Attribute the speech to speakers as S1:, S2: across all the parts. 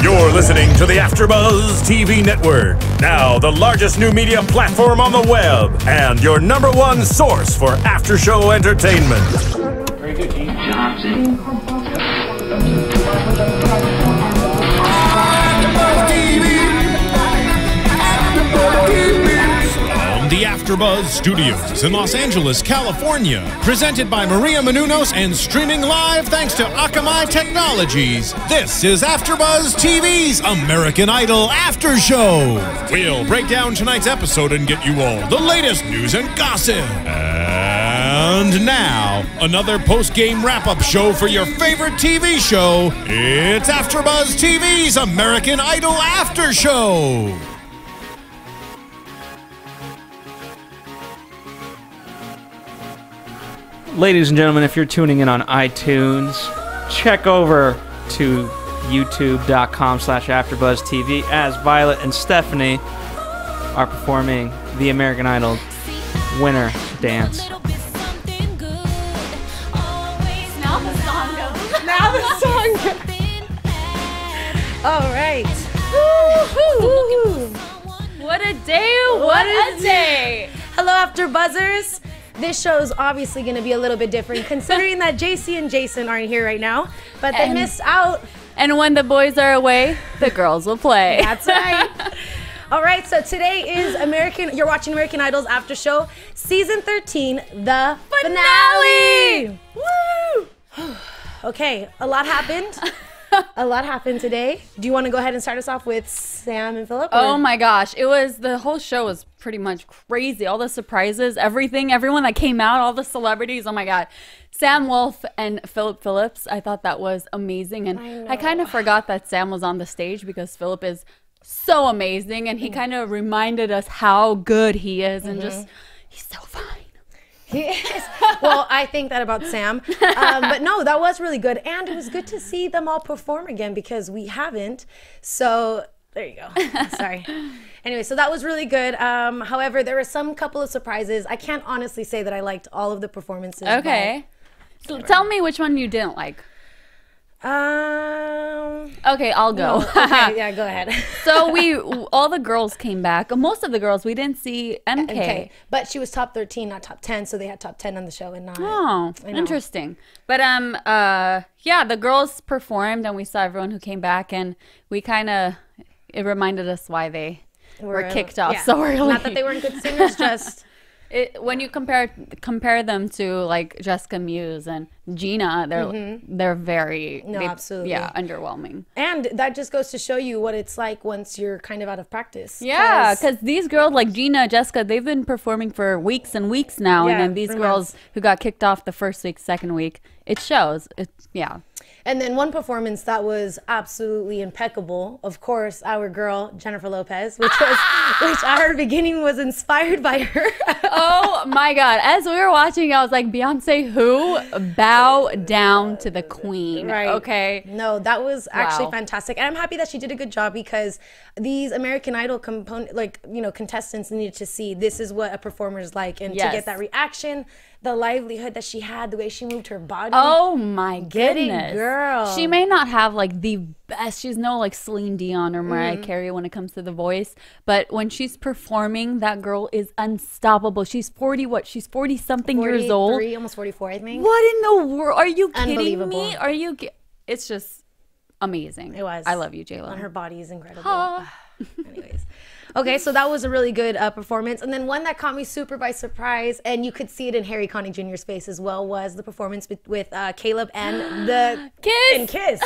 S1: You're listening to the AFTERBUZZ TV network. Now the largest new media platform on the web and your #1 source for after-show entertainment.
S2: Very good, Gene. Johnson.
S1: The AFTERBUZZ Studios in Los Angeles, California. Presented by Maria Menounos and streaming live thanks to Akamai Technologies. This is AFTERBUZZ TV's American Idol After Show. We'll break down tonight's episode and get you all the latest news and gossip. And now, another post-game wrap-up show for your favorite TV show. It's AFTERBUZZ TV's American Idol After Show.
S3: Ladies and gentlemen, if you're tuning in on iTunes, check over to youtube.com/AfterBuzzTV as Violet and Stephanie are performing the American Idol winner dance.
S4: Now the song goes. Now the song goes. All right. Woo-hoo. What a day. What a day. Hello, AfterBuzzers. This show's obviously going to be a little bit different considering that JC and Jason aren't here right now, but they missed out.
S5: And when the boys are away, the girls will play.
S4: That's right. All right, so today is you're watching American Idol's After Show, Season 13, the finale. Woo! Okay, a lot happened. A lot happened today. Do you want to go ahead and start us off with Sam and Philip?
S5: Oh my gosh, the whole show was pretty much crazy. All the surprises, everyone that came out, all the celebrities. Oh my God. Sam Wolf and Philip Phillips, I thought that was amazing. And I kind of forgot that Sam was on the stage because Philip is so amazing. And he kind of reminded us how good he is and just, he's so fine.
S4: He is. Well, I think that about Sam. But no, that was really good. And it was good to see them all perform again because we haven't. So there you go. Sorry. Anyway, so that was really good. However, there were some couple of surprises. I can't honestly say that I liked all of the performances.
S5: Okay. So tell me which one you didn't like. Okay, I'll go.
S4: No, okay, yeah, go ahead.
S5: So all the girls came back. Most of the girls, we didn't see MK.
S4: But she was top 13, not top 10, so they had top 10 on the show and not.
S5: Oh, interesting. But yeah, the girls performed and we saw everyone who came back and it reminded us why they were kicked off so early.
S4: Not that they weren't good singers, just
S5: when you compare them to like Jessica Muse and Gina, they're very
S4: absolutely
S5: underwhelming.
S4: And that just goes to show you what it's like once you're kind of out of practice.
S5: Yeah, because these girls like Gina, Jessica, they've been performing for weeks and weeks now, and then these girls who got kicked off the first week, second week, it shows.
S4: And then one performance that was absolutely impeccable, of course, our girl Jennifer Lopez, which our beginning was inspired by her.
S5: Oh my God! As we were watching, I was like, Beyonce, who bow down to the queen?
S4: Right?
S5: Okay.
S4: No, that was actually fantastic, and I'm happy that she did a good job because these American Idol contestants needed to see this is what a performer is like, and to get that reaction. The livelihood that she had, the way she moved her body.
S5: Oh my goodness.
S4: Girl.
S5: She may not have like the best, she's no like Celine Dion or Mariah Carey when it comes to the voice, but when she's performing, that girl is unstoppable. She's 40, she's 40 something years old.
S4: Almost 44, I think.
S5: What in the world? Are you kidding
S4: Unbelievable.
S5: me? It's just amazing.
S4: It was.
S5: I love you, J-Lo.
S4: And her body is incredible. Anyways. Okay, so that was a really good performance. And then one that caught me super by surprise, and you could see it in Harry Connick Jr.'s face as well, was the performance with Caleb and the Kiss.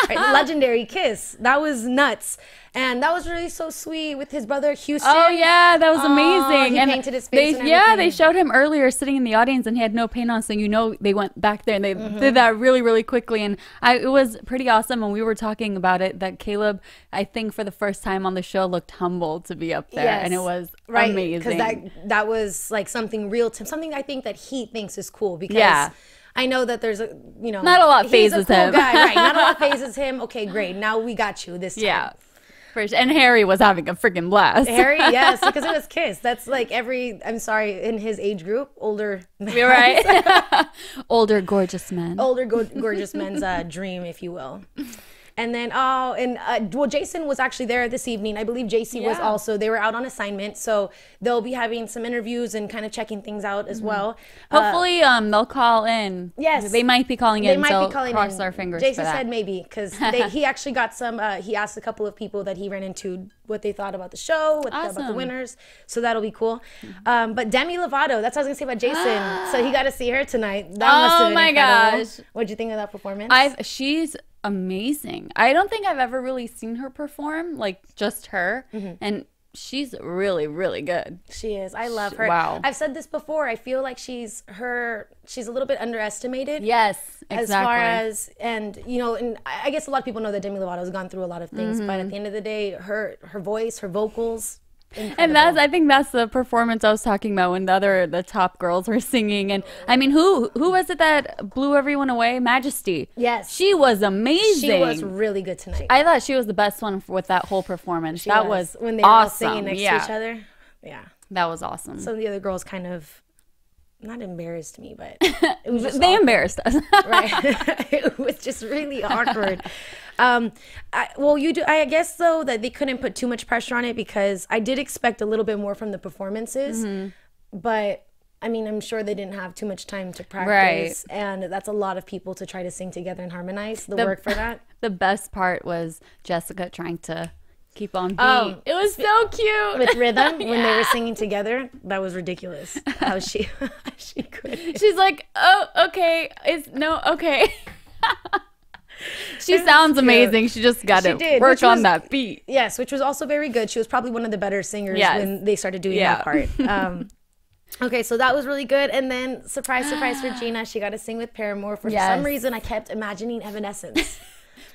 S4: Right, legendary Kiss. That was nuts. And that was really so sweet with his brother Houston.
S5: Oh yeah, that was amazing.
S4: He painted his face.
S5: They showed him earlier sitting in the audience and he had no paint on, so they went back there and they did that really, really quickly. And it was pretty awesome. And we were talking about it that Caleb, I think for the first time on the show, looked humbled to be up there, and it was amazing.
S4: Because that was like something real to him, something I think that he thinks is cool because. I know that there's
S5: not a lot phases him.
S4: Guy, right? Not a lot phases him. Okay, great. Now we got you this time.
S5: Yeah. And Harry was having a freaking blast.
S4: Harry, yes, because it was Kiss. That's like I'm sorry, in his age group, older.
S5: You're right. Older, gorgeous men.
S4: Older, gorgeous men's dream, if you will. And then, well, Jason was actually there this evening. I believe JC was also. They were out on assignment, so they'll be having some interviews and kind of checking things out as well.
S5: Hopefully, they'll call in.
S4: Yes,
S5: they might be calling in.
S4: They might be calling
S5: cross
S4: in.
S5: our fingers.
S4: Jason
S5: for that.
S4: said maybe because he actually got some. He asked a couple of people that he ran into what they thought about the show, what they thought about the winners. So that'll be cool. But Demi Lovato, that's what I was gonna say about Jason. So he got to see her tonight. That must have been incredible.
S5: Gosh!
S4: What'd you think of that performance?
S5: She's amazing. I don't think I've ever really seen her perform, like just her, and she's really, really good.
S4: She is. I love her.
S5: Wow.
S4: I've said this before. I feel like she's a little bit underestimated.
S5: Yes, exactly.
S4: As far as, and you know, and I guess a lot of people know that Demi Lovato has gone through a lot of things, but at the end of the day, her voice, her vocals. Incredible.
S5: And I think that's the performance I was talking about when the top girls were singing. And I mean, who was it that blew everyone away? Majesty.
S4: Yes.
S5: She was amazing.
S4: She was really good tonight.
S5: I thought she was the best one with that whole performance. That was
S4: when they were
S5: awesome.
S4: all singing next to each other. Yeah.
S5: That was awesome.
S4: Some of the other girls kind of not embarrassed me, but it was just
S5: they embarrassed us.
S4: Right. It was just really awkward. I guess though that they couldn't put too much pressure on it because I did expect a little bit more from the performances, but I mean, I'm sure they didn't have too much time to practice, and that's a lot of people to try to sing together and harmonize the work for that.
S5: The best part was Jessica trying to keep on beat. It was so cute
S4: with rhythm when they were singing together. That was ridiculous. How she could.
S5: She's like, oh, okay, okay. She sounds amazing. She just got to work on that beat.
S4: Yes, which was also very good. She was probably one of the better singers when they started doing that part. Okay, so that was really good. And then, surprise, surprise for Gina, she got to sing with Paramore. For some reason, I kept imagining Evanescence.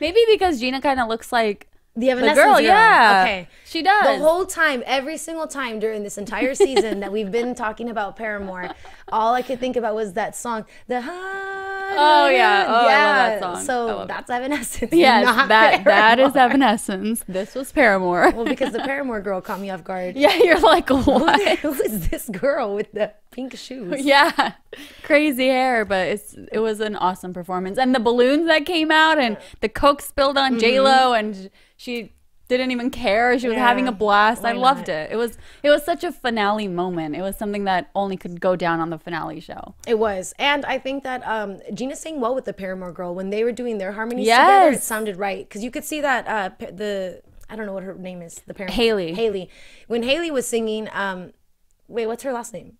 S5: Maybe because Gina kind of looks like
S4: the Evanescence girl.
S5: Yeah.
S4: Okay.
S5: She does.
S4: The whole time, every single time during this entire season that we've been talking about Paramore, all I could think about was that song, the
S5: Oh yeah, I love that song.
S4: So that's Evanescence.
S5: Yes, that is Evanescence. This was Paramore.
S4: Well, because the Paramore girl caught me off guard.
S5: Yeah, you're like, what?
S4: Who is this girl with the pink shoes?
S5: Yeah, crazy hair, but it was an awesome performance. And the balloons that came out, and the Coke spilled on J-Lo, and she didn't even care. She was having a blast. I loved it. It was such a finale moment. It was something that only could go down on the finale show.
S4: It was. And I think that Gina sang well with the Paramore girl. When they were doing their harmonies together, it sounded right. Because you could see that I don't know what her name is. The Paramore. Haley. When Haley was singing, wait, what's her last name?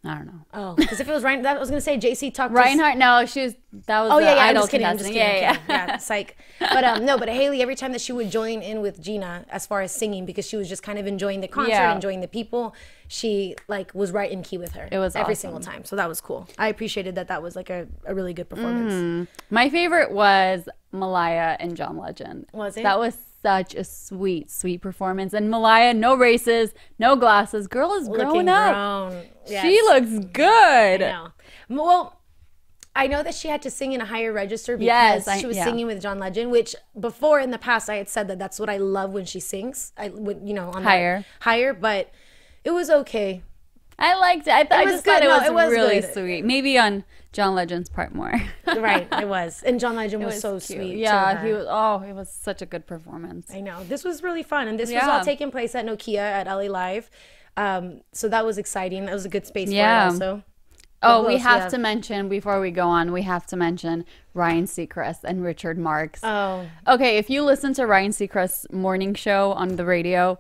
S5: I don't know.
S4: Oh, because if it was Reinhardt, I was gonna say JC talked.
S5: Reinhardt. No, that was the Idol
S4: I'm just kidding.
S5: Yeah.
S4: Yeah, psych. But no, but Haley, every time that she would join in with Gina as far as singing, because she was just kind of enjoying the concert, enjoying the people, she like was right in key with her.
S5: It was
S4: every
S5: awesome.
S4: single time. So that was cool. I appreciated that. That was like a really good performance.
S5: My favorite was Malaya and John Legend.
S4: Was it?
S5: That was such a sweet, sweet performance. And Malaya, no braces, no glasses. Girl is growing up.
S4: Yes.
S5: She looks good.
S4: I know. Well, I know that she had to sing in a higher register because she was singing with John Legend, which before in the past I had said that that's what I love when she sings. I would, on higher, but it was okay.
S5: I liked it. I just thought it was really
S4: good.
S5: sweet. Maybe on John Legend's part more.
S4: Right, it was. And John Legend was so
S5: cute.
S4: sweet.
S5: Yeah, he was. Oh, it was such a good performance.
S4: I know. This was really fun, and this was all taking place at Nokia at LA Live. So that was exciting. That was a good space for it also.
S5: Oh, we have to mention, before we go on, we have to mention Ryan Seacrest and Richard Marx.
S4: Oh.
S5: Okay, if you listen to Ryan Seacrest's morning show on the radio,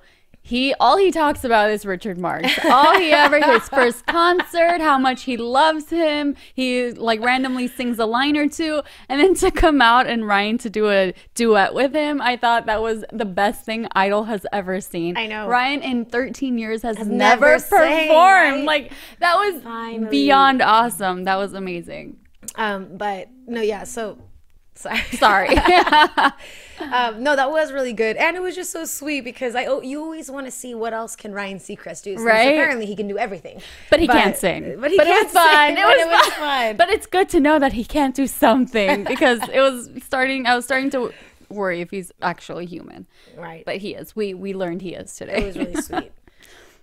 S5: all he talks about is Richard Marx. All he ever, his first concert, how much he loves him. He like randomly sings a line or two, and then to come out and Ryan to do a duet with him, I thought that was the best thing Idol has ever seen.
S4: I know.
S5: Ryan in 13 years has never performed. Right? Like that was beyond awesome. That was amazing.
S4: But no, yeah. So.
S5: Sorry.
S4: No, that was really good, and it was just so sweet because you always want to see what else can Ryan Seacrest do.
S5: Right?
S4: Apparently, he can do everything,
S5: but he can't sing.
S4: But it was fun. It was fun.
S5: But it's good to know that he can't do something because I was starting to worry if he's actually human.
S4: Right.
S5: But he is. We learned he is today.
S4: It was really sweet.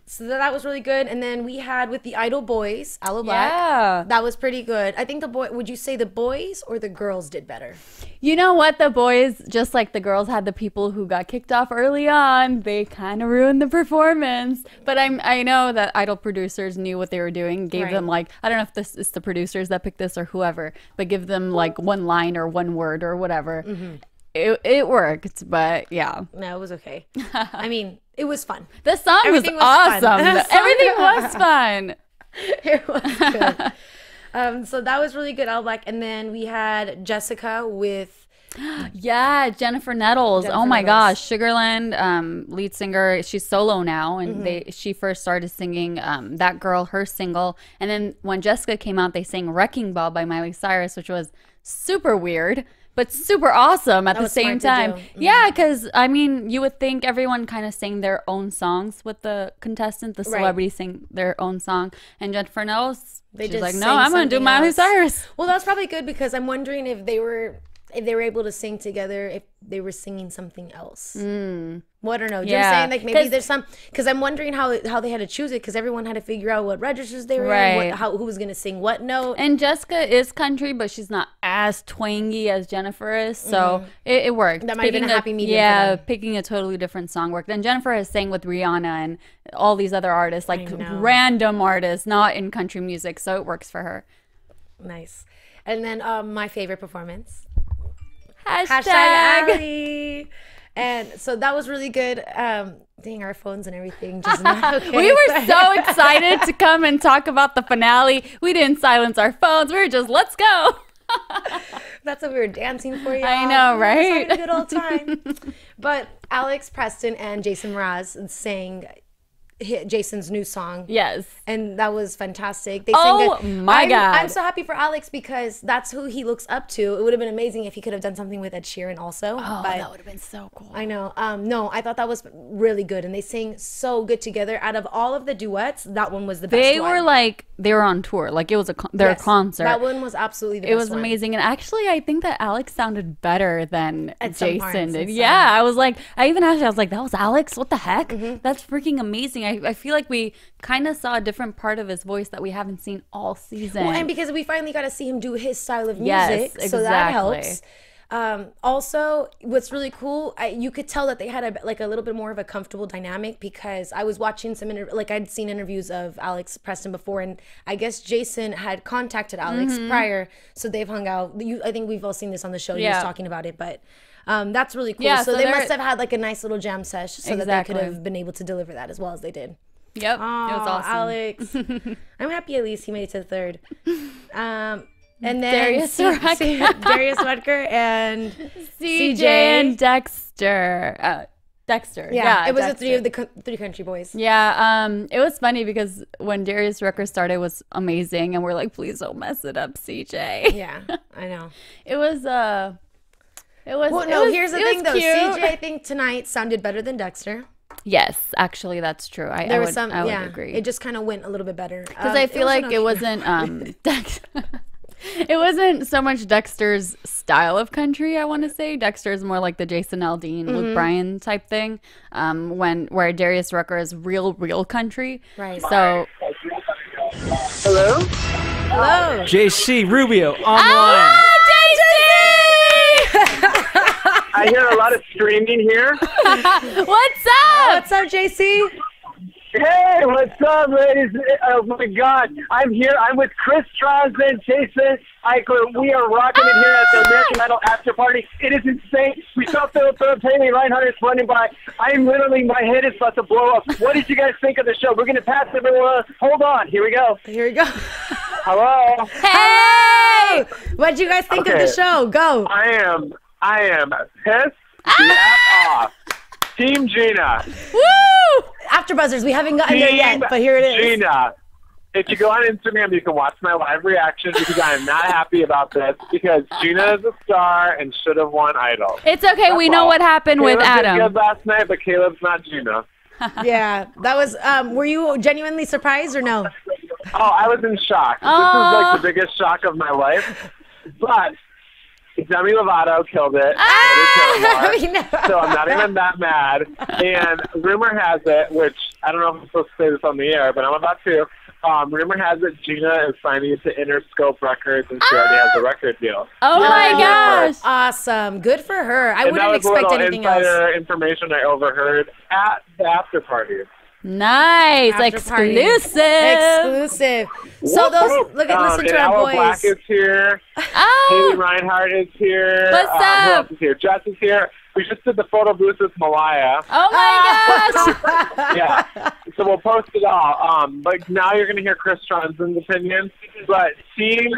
S4: So that was really good. And then we had with the Idol boys, Aloe Black.
S5: Yeah.
S4: That was pretty good. I think would you say the boys or the girls did better?
S5: You know what? The boys, just like the girls had the people who got kicked off early on, they kind of ruined the performance. But I know that Idol producers knew what they were doing, gave them like, I don't know if this is the producers that picked this or whoever, but give them like one line or one word or whatever. It worked, but yeah.
S4: No, it was okay. I mean, it was fun.
S5: The song was awesome. Everything was fun.
S4: It was good. So that was really good, Aloe Black. And then we had Jessica with...
S5: Yeah, Jennifer Nettles. Oh my gosh. Sugarland, lead singer. She's solo now. And she first started singing That Girl, her single. And then when Jessica came out, they sang Wrecking Ball by Miley Cyrus, which was super weird, but super awesome at the same time. Yeah, because I mean, you would think everyone kind of sang their own songs with the contestant. The celebrities sang their own song, and Jennifer Nettles, she's like, no, I'm gonna do Miley Cyrus.
S4: Well, that's probably good because I'm wondering if they were able to sing together, if they were singing something else. Well, I don't know. You know what I'm saying? Like maybe there's some, because I'm wondering how they had to choose it, because everyone had to figure out what registers they were in, who was going to sing what note.
S5: And Jessica is country, but she's not as twangy as Jennifer is, so it worked.
S4: That might have been a happy medium.
S5: Yeah, picking a totally different song worked. And Jennifer has sang with Rihanna and all these other artists, like random artists, not in country music, so it works for her.
S4: Nice. And then my favorite performance.
S5: Hashtag
S4: Ali. And so that was really good. Dang, our phones and everything just not okay.
S5: We were so excited to come and talk about the finale. We didn't silence our phones. We were just, let's go.
S4: That's what we were dancing for, y'all.
S5: I know, right?
S4: Having a good old time. But Alex, Preston, and Jason Mraz sang Jason's new song.
S5: Yes.
S4: And that was fantastic.
S5: My God.
S4: I'm so happy for Alex because that's who he looks up to. It would have been amazing if he could have done something with Ed Sheeran also.
S5: Oh, that would have been so cool.
S4: I know. No, I thought that was really good. And they sang so good together. Out of all of the duets, that one was the best
S5: They were on tour. Like it was their concert.
S4: That one was absolutely the best.
S5: It was amazing. And actually, I think that Alex sounded better than Jason did.
S4: Yeah,
S5: I was like, I even asked, I was like, that was Alex? What the heck? That's freaking amazing. I feel like we kind of saw a different part of his voice that we haven't sseen all season.
S4: Well, and because we finally got to see him do his style of music,
S5: yes,
S4: so that helps. Also, what's really cool, you could tell that they had a little bit more of a comfortable dynamic because I was watching I'd seen interviews of Alex Preston before, and I guess Jason had contacted Alex prior, so they've hung out. I think we've all seen this on the show. He was talking about it, but that's really cool. So they must have had like a nice little jam sesh so that they could have been able to deliver that as well as they did.
S5: Yep, it was awesome.
S4: Alex. I'm happy at least he made it to the third. And then
S5: Darius
S4: Rucker and
S5: CJ and Dexter. Dexter.
S4: Yeah, it was the three of the three country boys.
S5: Yeah, it was funny because when Darius Rucker started, it was amazing, and we're like, please don't mess it up, CJ.
S4: Yeah, I know.
S5: It was well,
S4: no, here's the thing though.
S5: Cute.
S4: CJ, I think tonight sounded better than Dexter.
S5: Yes, actually, that's true. I would agree.
S4: It just kind of went a little bit better
S5: because I feel like it wasn't it wasn't so much Dexter's style of country. I want to say Dexter's more like the Jason Aldean, Luke Bryan type thing. Where Darius Rucker is real country.
S4: Right.
S5: So.
S6: Hello.
S3: JC Rubio online.
S5: Ah,
S6: I hear a lot of screaming here.
S5: What's up?
S4: What's up, JC?
S6: Hey, what's up, ladies? Oh my God, I'm here. I'm with Chris Trosman, Jason Ikeler. We are rocking it here at the American Idol after party. It is insane. We saw Philip Haley Reinhardt running by. I'm literally, my head is about to blow up. What did you guys think of the show? We're gonna pass everyone. Hold on, here we go. Hello.
S5: Hey!
S4: What'd you guys think of the show? Go.
S6: I am pissed off. Team Gina.
S5: Woo!
S4: AfterBuzzers, we haven't gotten there yet, but here it is.
S6: Gina. If you go on Instagram, you can watch my live reaction because I am not happy about this because Gina is a star and should have won Idol.
S5: It's okay. We know what happened with Adam.
S6: Caleb did good last night, but Caleb's not Gina.
S4: Yeah, that was. Were you genuinely surprised or no?
S6: Oh, I was in shock. This was like the biggest shock of my life. But Demi Lovato killed it. So I'm not even that mad. And rumor has it, which I don't know if I'm supposed to say this on the air, but I'm about to. Rumor has it Gina is signing to Interscope Records, and she already has a record deal.
S5: Oh my gosh!
S4: Awesome. Good for her. I wouldn't expect
S6: that was
S4: anything
S6: insider
S4: else.
S6: information I overheard at the after party.
S5: Nice,
S4: After party.
S5: exclusive.
S4: Exclusive. So those listen to our boys.
S6: Black is here.
S5: Oh,
S6: Haley Reinhardt is here.
S5: What's
S6: Who
S5: up?
S6: else is here? Jess is here. We just did the photo booth with Malaya.
S5: oh my gosh!
S6: Yeah. So we'll post it all. But now you're going to hear Chris Tronson's opinion. But team,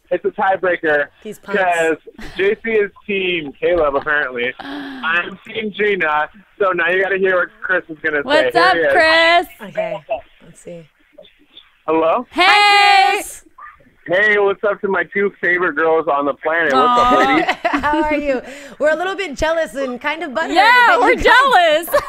S6: it's a tiebreaker
S4: He's pumped.
S6: because JC is team Caleb, apparently. I'm team Gina. So now you got to hear what Chris is going to say.
S5: What's
S6: Here
S5: up,
S6: he is.
S5: Chris?
S4: Okay. Let's see.
S6: Hello?
S5: Hey!
S6: Hey, what's up to my two favorite girls on the planet? What's up, ladies?
S4: How are you? We're a little bit jealous and kind of butthurt.
S5: Yeah,
S4: that
S5: we're
S4: you guys-
S5: jealous.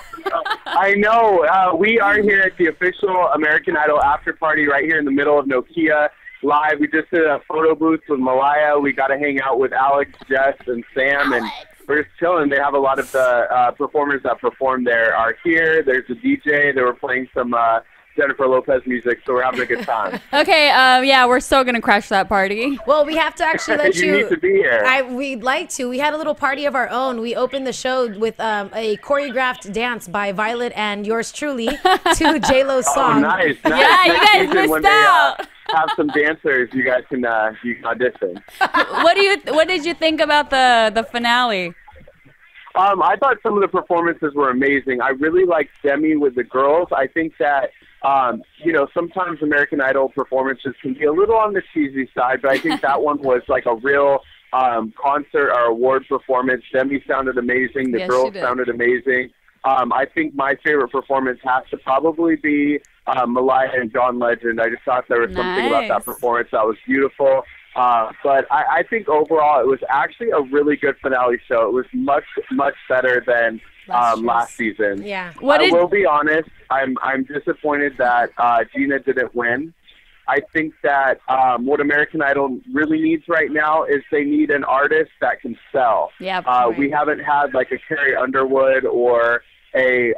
S6: I know. We are here at the official American Idol after party right here in the middle of Nokia live. We just did a photo booth with Malaya. We got to hang out with Alex, Jess, and Sam, and we're just chilling. They have a lot of the performers that perform there are here. There's a DJ. They were playing some Jennifer Lopez music, so we're having a good time.
S5: Okay, yeah, we're so gonna crash that party.
S4: Well, we have to actually let
S6: You need to be here.
S4: We'd like to. We had a little party of our own. We opened the show with a choreographed dance by Violet and yours truly to J-Lo's
S6: Oh,
S4: song.
S6: nice.
S5: Yeah, you
S6: Next
S5: guys
S6: season, when
S5: missed out.
S6: They have some dancers, you guys can audition.
S5: What did you think about the finale?
S6: I thought some of the performances were amazing. I really liked Demi with the girls. I think that, sometimes American Idol performances can be a little on the cheesy side, but I think that one was like a real concert or award performance. Demi sounded amazing. The
S5: Yes,
S6: girls
S5: she did.
S6: sounded amazing. I think my favorite performance has to probably be Malaya and John Legend. I just thought there was something about that
S5: Nice.
S6: performance that was beautiful. But I think overall it was actually a really good finale show. It was much, much better than last season.
S4: Yeah.
S6: I will be honest, I'm disappointed that Gina didn't win. I think that what American Idol really needs right now is they need an artist that can sell.
S5: Yeah.
S6: We haven't had like a Carrie Underwood or a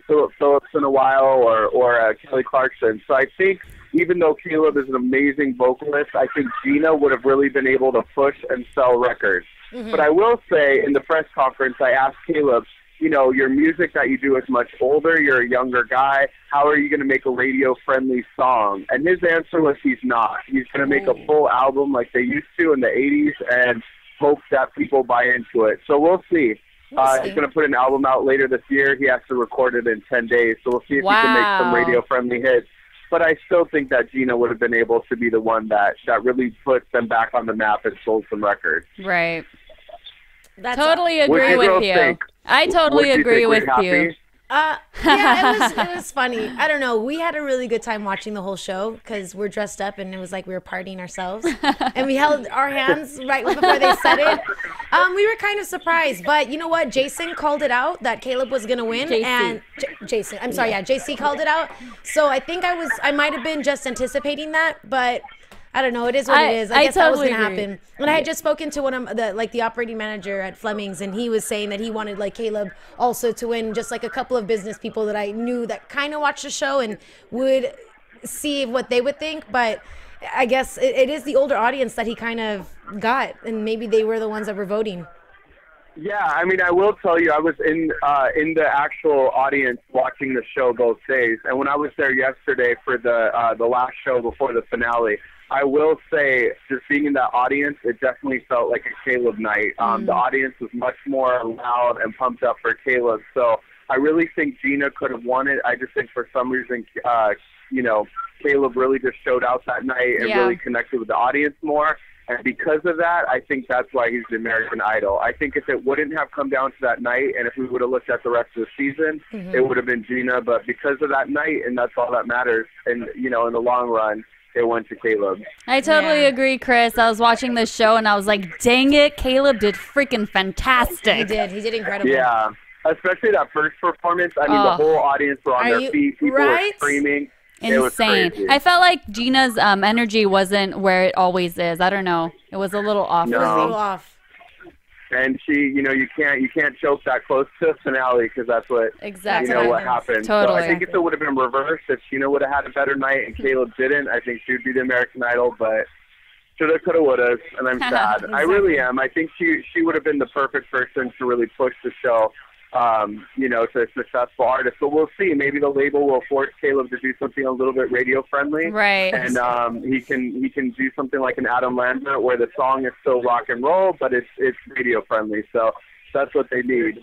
S6: Philip Phillips in a while or a Kelly Clarkson. So I think even though Caleb is an amazing vocalist, I think Gina would have really been able to push and sell records.
S4: Mm-hmm.
S6: But I will say in the press conference, I asked Caleb, your music that you do is much older. You're a younger guy. How are you going to make a radio-friendly song? And his answer was he's not. He's going to make a full album like they used to in the 80s and hope that people buy into it. So we'll see. He's going to put an album out later this year. He has to record it in 10 days. So we'll see if he can make some radio-friendly hits. But I still think that Gina would have been able to be the one that really put them back on the map and sold some records.
S5: Right.
S4: That's
S5: Totally
S6: What'd
S5: agree
S6: you
S5: with
S6: girls
S5: you.
S6: think?
S5: I totally
S6: What'd you
S5: agree
S6: think?
S5: with
S6: Were you
S5: you.
S6: happy?
S4: Yeah, it was funny. I don't know. We had a really good time watching the whole show because we're dressed up and it was like we were partying ourselves. And we held our hands right before they said it. We were kind of surprised. But you know what? Jason called it out that Caleb was going to win.
S5: JC.
S4: And Jason. I'm sorry. Yeah, JC called it out. So I think I might have been just anticipating that. But I don't know. It is what it is. I guess that was
S5: totally
S4: going to
S5: agree.
S4: happen. And I had just spoken to one of the operating manager at Fleming's, and he was saying that he wanted like Caleb also to win, just like a couple of business people that I knew that kind of watched the show and would see what they would think. But I guess it is the older audience that he kind of got, and maybe they were the ones that were voting.
S6: Yeah, I mean, I will tell you, I was in the actual audience watching the show both days, and when I was there yesterday for the last show before the finale, I will say, just being in that audience, it definitely felt like a Caleb night. The audience was much more loud and pumped up for Caleb, so I really think Gina could have won it. I just think for some reason, Caleb really just showed out that night and really connected with the audience more. And because of that, I think that's why he's the American Idol. I think if it wouldn't have come down to that night, and if we would have looked at the rest of the season, it would have been Gina. But because of that night, and that's all that matters, and, in the long run, it went to Caleb.
S5: I totally agree, Chris. I was watching this show, and I was like, dang it, Caleb did freaking fantastic.
S4: He did incredible.
S6: Yeah, especially that first performance. I mean, the whole audience were on their feet. People were screaming. It was
S5: Insane.
S6: crazy.
S5: I felt like Gina's energy wasn't where it always is. I don't know. It was a little off.
S4: It was a little off.
S6: And she, you can't choke that close to a finale because that's what what happened.
S5: Totally.
S6: So I think if it would have been reversed, if Gina would have had a better night and Caleb didn't, I think she would be the American Idol. But shoulda, coulda, woulda, and I'm sad. I really am. I think she would have been the perfect person to really push the show, to a successful artist. But we'll see. Maybe the label will force Caleb to do something a little bit radio friendly,
S5: right?
S6: And he can do something like an Adam Lambert where the song is still rock and roll, but it's radio friendly. So that's what they need.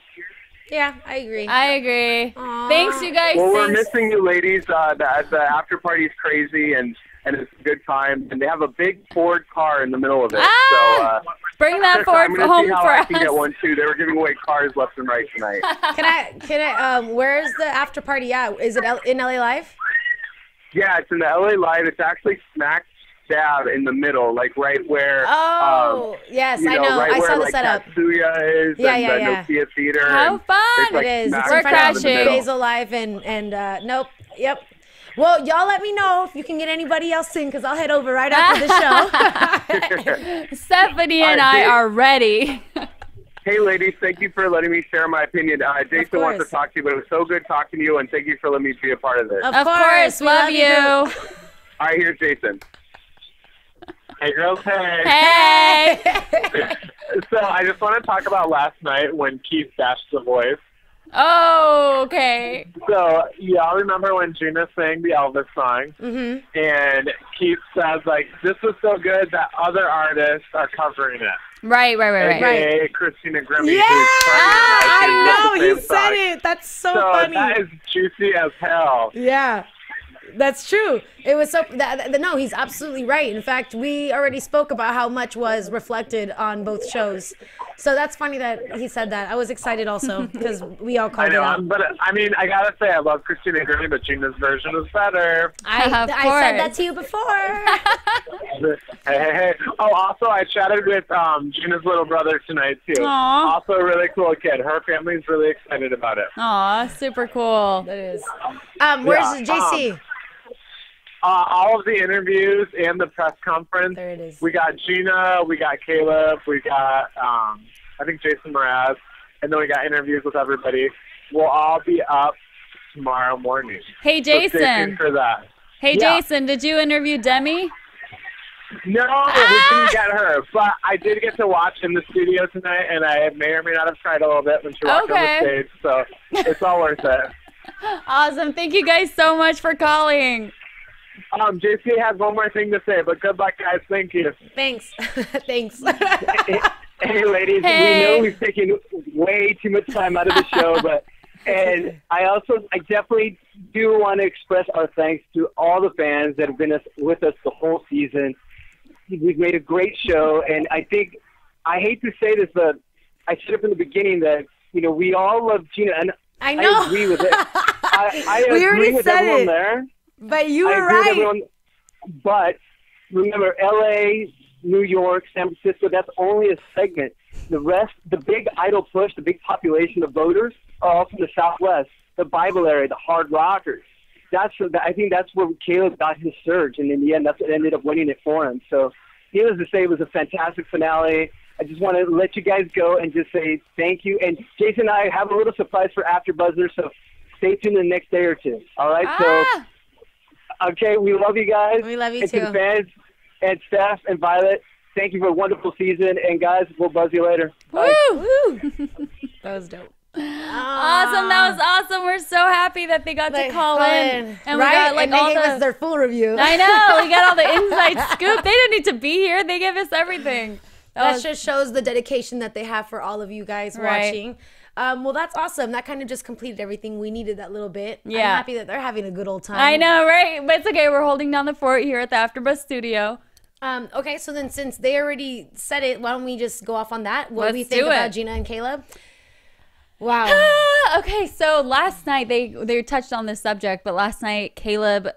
S4: Yeah, I agree.
S5: Aww. Thanks, you guys.
S6: Well, we're missing you, ladies. The after party is crazy and it's a good time, and they have a big Ford car in the middle of it. So
S5: bring that Ford
S6: home
S5: for us.
S6: I can get one too. They were giving away cars left and right tonight.
S4: Can I? Where's the after party at? Is it in LA Live?
S6: Yeah, it's in the LA Live. It's actually smack dab in the middle, like right where.
S4: Oh, yes, I know.
S6: Right
S4: I
S6: where,
S4: saw the
S6: like,
S4: setup.
S6: Katsuya is, and the Nokia Theater.
S5: How fun!
S6: Like,
S4: it is.
S6: It's
S5: We're crashing.
S4: Basil Live and nope. Yep. Well, y'all let me know if you can get anybody else in, because I'll head over right after the show.
S5: Stephanie and I are ready.
S6: Hey, ladies, thank you for letting me share my opinion. Jason wants to talk to you, but it was so good talking to you, and thank you for letting me be a part of this.
S4: Of course.
S5: We love you.
S6: All right, here's Jason. Hey, girls.
S5: Hey.
S6: So I just want to talk about last night when Keith dashed the voice.
S5: Oh, okay.
S6: So, y'all remember when Gina sang the Elvis song? Mm-hmm. And Keith says, like, this was so good that other artists are covering it.
S5: Right.
S6: AKA Christina Grimmie.
S4: Yeah, I know. He
S6: said
S4: song. It. That's so funny.
S6: That is juicy as hell.
S4: Yeah. That's true. It was so no, he's absolutely right. In fact, we already spoke about how much was reflected on both shows. So that's funny that he said that. I was excited also because we all called it out.
S6: But I mean, I gotta say, I love Christina Grimmie, but Gina's version was better.
S4: I said that to you before.
S6: Hey. Oh, also, I chatted with Gina's little brother tonight too.
S5: Aww.
S6: Also a really cool kid. Her family's really excited about it.
S5: Aw, super cool.
S4: That is. Where's JC?
S6: All of the interviews and the press conference.
S4: There it is.
S6: We got Gina, we got Caleb, we got, I think Jason Mraz, and then we got interviews with everybody. We'll all be up tomorrow morning.
S5: Hey, Jason.
S6: So stay tuned for that.
S5: Hey, yeah. Jason, did you interview Demi?
S6: No, we didn't get her, but I did get to watch in the studio tonight, and I may or may not have cried a little bit when she walked on the stage, so it's all worth it.
S5: Awesome. Thank you guys so much for calling.
S6: JC has one more thing to say, but good luck, guys. Thank you.
S4: Thanks. Thanks.
S6: Hey, ladies, we know we've taken way too much time out of the show, and I definitely do want to express our thanks to all the fans that have been with us the whole season. We've made a great show, and I think, I hate to say this, but I said it in the beginning that, we all love Gina, and
S4: I know.
S6: I agree with it. I
S4: we
S6: agree with everyone
S4: it.
S6: there.
S4: But you were right.
S6: But remember, LA, New York, San Francisco, that's only a segment. The rest, the big idol push, the big population of voters are all from the Southwest, the Bible area, the hard rockers. I think that's where Caleb got his surge, and in the end, that's what ended up winning it for him. So, needless to say, it was a fantastic finale. I just want to let you guys go and just say thank you. And Jason and I have a little surprise for AfterBuzzers, so stay tuned the next day or two. All right? So, okay, we love you guys.
S4: We love you
S6: and
S4: too.
S6: To the fans and Steph and Violet, thank you for a wonderful season. And guys, we'll buzz you later. Bye.
S4: Woo! That was dope.
S5: Awesome. That was awesome. We're so happy that they got to call in.
S4: And we got and they gave us their full review.
S5: I know. We got all the inside scoop. They didn't need to be here. They gave us everything.
S4: That just shows the dedication that they have for all of you guys watching. Well, that's awesome. That kind of just completed everything. We needed that little bit. Yeah. I'm happy that they're having a good old time.
S5: I know, right? But it's okay. We're holding down the fort here at the AfterBuzz studio.
S4: Okay, so then since they already said it, why don't we just go off on that? What do we think about Gina and Caleb? Wow.
S5: Okay, so last night they touched on this subject, but last night Caleb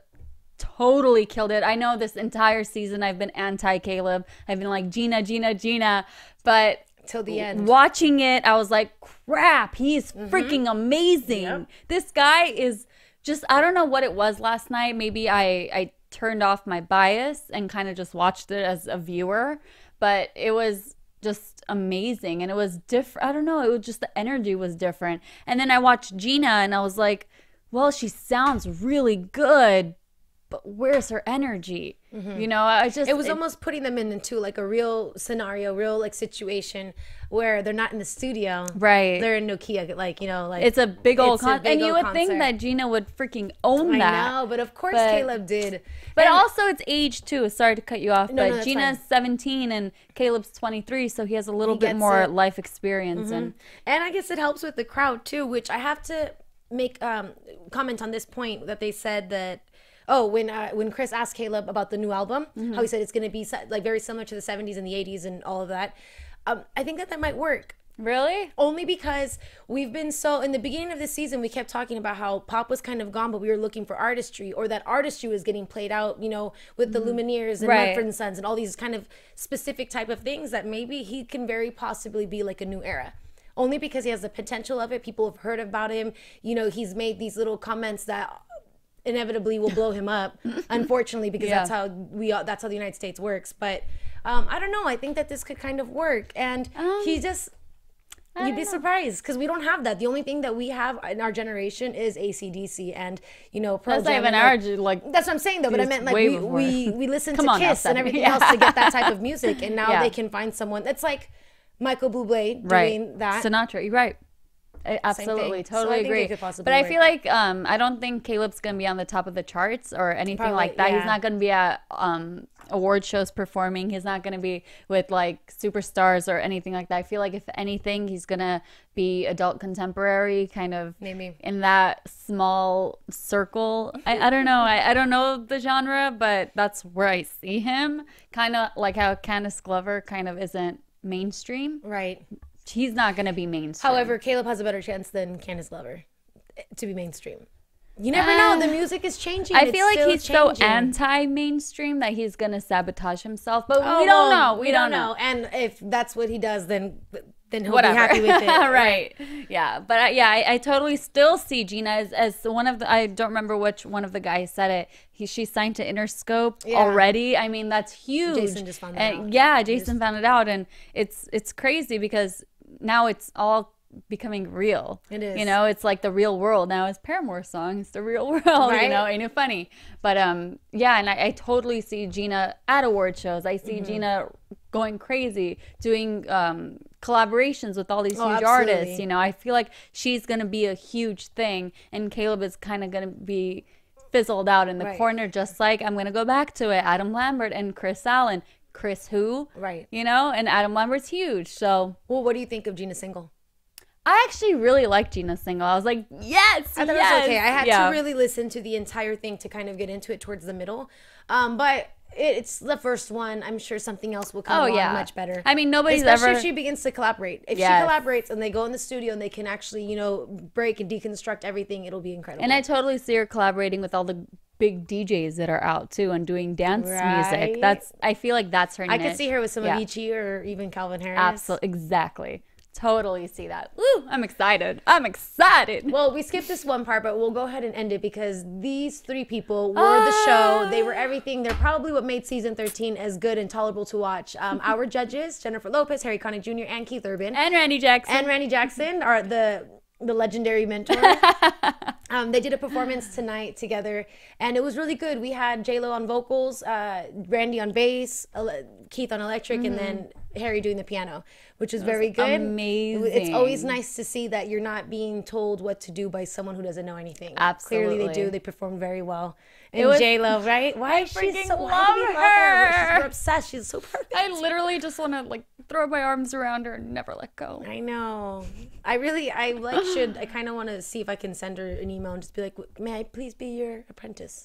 S5: totally killed it. I know this entire season I've been anti-Caleb. I've been like, Gina, but
S4: till the end.
S5: Watching it, I was like, crap, he's freaking amazing. Yep. This guy is just, I don't know what it was last night. Maybe I turned off my bias and kind of just watched it as a viewer, but it was just amazing, and it was different. I don't know, it was just the energy was different. And then I watched Gina and I was like, well, she sounds really good, but where's her energy? You know, it was
S4: almost putting them into like a real scenario, real like situation where they're not in the studio,
S5: right?
S4: They're in Nokia, like, you know, like
S5: it's a big old concert, and you would
S4: concert.
S5: think that Gina would freaking own that.
S4: I know, but of course Caleb did.
S5: But also it's age too. Sorry to cut you off,
S4: No,
S5: but Gina's 17 and Caleb's 23, so he has a little bit more life experience, and
S4: I guess it helps with the crowd too, which I have to make comment on this point that they said that. Oh, when Chris asked Caleb about the new album, how he said it's going to be like very similar to the 70s and the 80s and all of that, I think that might work.
S5: Really?
S4: Only because we've been so, in the beginning of the season, we kept talking about how pop was kind of gone, but we were looking for artistry, or that artistry was getting played out, you know, with the Lumineers and Mumford & Sons and all these kind of specific type of things, that maybe he can very possibly be like a new era. Only because he has the potential of it. People have heard about him. You know, he's made these little comments that inevitably will blow him up, unfortunately, because that's how the United States works. But I don't know, I think that this could kind of work, and you'd be surprised, because we don't have that. The only thing that we have in our generation is AC/DC and, you know, Pearl Jam.
S5: That's not even like
S4: that's what I'm saying though, but I meant like we listen to Kiss and everything else to get that type of music, and now they can find someone that's like Michael Bublé doing that.
S5: Sinatra, you're right. I absolutely, totally agree. But I feel like I don't think Caleb's gonna be on the top of the charts or anything like that. He's not gonna be at award shows performing. He's not gonna be with like superstars or anything like that. I feel like if anything, he's gonna be adult contemporary, kind of maybe in that small circle. I don't know. I don't know the genre, but that's where I see him. Kind of like how Candace Glover kind of isn't mainstream,
S4: right?
S5: He's not going to be mainstream.
S4: However, Caleb has a better chance than Candace Glover to be mainstream. You never know. The music is changing.
S5: I feel like he's so anti-mainstream that he's going to sabotage himself. But we don't know. We don't know.
S4: And if that's what he does, then he'll be happy with it.
S5: Right. Yeah. But I totally still see Gina as one of the, I don't remember which one of the guys said it. She's signed to Interscope already. I mean, that's huge.
S4: Jason just found that out.
S5: Yeah, Jason found it out. And it's crazy because now it's all becoming real. It is. You know, it's like the real world now. Is Paramore's song. It's the real world, you know, ain't it funny? But yeah, and I totally see Gina at award shows. I see Gina going crazy, doing collaborations with all these huge artists. You know, I feel like she's going to be a huge thing, and Caleb is kind of going to be fizzled out in the corner, just like, I'm going to go back to it, Adam Lambert and Chris Allen. Chris who? Right. You know, and Adam Lambert's huge. So,
S4: well, what do you think of Gina Single?
S5: I actually really liked Gina Single. I was like, yes,
S4: I thought it was okay. I had to really listen to the entire thing to kind of get into it towards the middle. But it's the first one. I'm sure something else will come along much better.
S5: I mean,
S4: Especially if she begins to collaborate. If she collaborates and they go in the studio and they can actually, you know, break and deconstruct everything, it'll be incredible.
S5: And I totally see her collaborating with all the big DJs that are out too and doing dance music. I feel like that's her niche.
S4: I could see her with some Avicii or even Calvin Harris.
S5: Absolutely, exactly. Totally see that. Woo, I'm excited. I'm excited.
S4: Well, we skipped this one part, but we'll go ahead and end it because these three people were the show. They were everything. They're probably what made season 13 as good and tolerable to watch. Our judges, Jennifer Lopez, Harry Connick Jr., and Keith Urban.
S5: And Randy Jackson.
S4: Are the legendary mentor. They did a performance tonight together, and it was really good. We had J-Lo on vocals, Randy on bass, Keith on electric, and then Harry doing the piano, which is very good.
S5: Amazing.
S4: It's always nice to see that you're not being told what to do by someone who doesn't know anything.
S5: Absolutely.
S4: Clearly they do. They performed very well. And J-Lo, right? Why is she so
S5: love her?
S4: We're obsessed. She's so perfect.
S5: I literally just want to like throw my arms around her and never let go.
S4: I know. I kind of want to see if I can send her an email and just be like, may I please be your apprentice?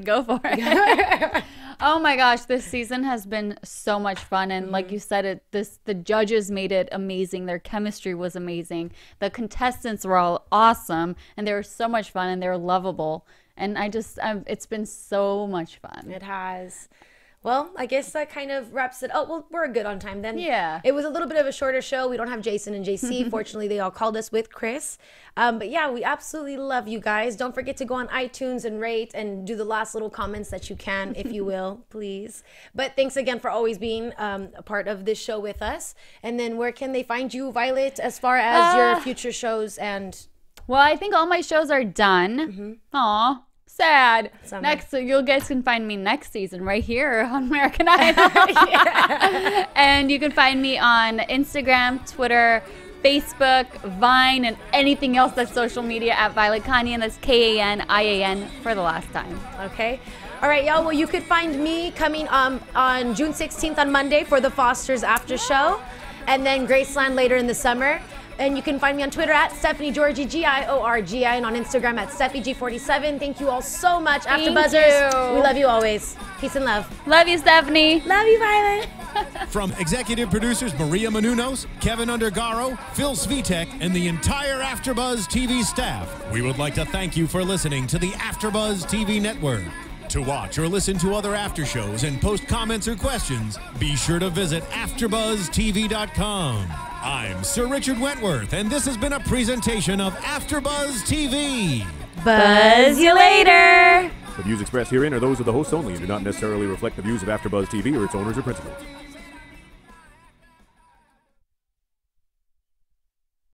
S5: Go for it. Oh my gosh, this season has been so much fun, and like you said, the judges made it amazing. Their chemistry was amazing. The contestants were all awesome, and they were so much fun, and they were lovable. And it's been so much fun.
S4: It has. Well, I guess that kind of wraps it. Oh, well, we're good on time then.
S5: Yeah.
S4: It was a little bit of a shorter show. We don't have Jason and JC. Fortunately, they all called us with Chris. But yeah, we absolutely love you guys. Don't forget to go on iTunes and rate and do the last little comments that you can, if you will, please. But thanks again for always being a part of this show with us. And then where can they find you, Violet, as far as your future shows and...
S5: Well, I think all my shows are done. Aw. Sad. So you guys can find me next season right here on American Idol. And you can find me on Instagram, Twitter, Facebook, Vine, and anything else that's social media at Violet Kanian. That's Kanian for the last time.
S4: Okay. All right, y'all. Well, you could find me coming on June 16th on Monday for the Fosters after show, and then Graceland later in the summer. And you can find me on Twitter at Stephanie Giorgi, Giorgi, and on Instagram at SteffiG47. Thank you all so much. AfterBuzzers, we love you always. Peace and love.
S5: Love you, Stephanie.
S4: Love you, Violet.
S1: From executive producers Maria Menounos, Kevin Undergaro, Phil Svitek, and the entire AfterBuzz TV staff, we would like to thank you for listening to the AfterBuzz TV network. To watch or listen to other after shows and post comments or questions, be sure to visit AfterBuzzTV.com. I'm Sir Richard Wentworth, and this has been a presentation of AfterBuzz TV.
S5: Buzz you later.
S7: The views expressed herein are those of the hosts only and do not necessarily reflect the views of AfterBuzz TV or its owners or principals.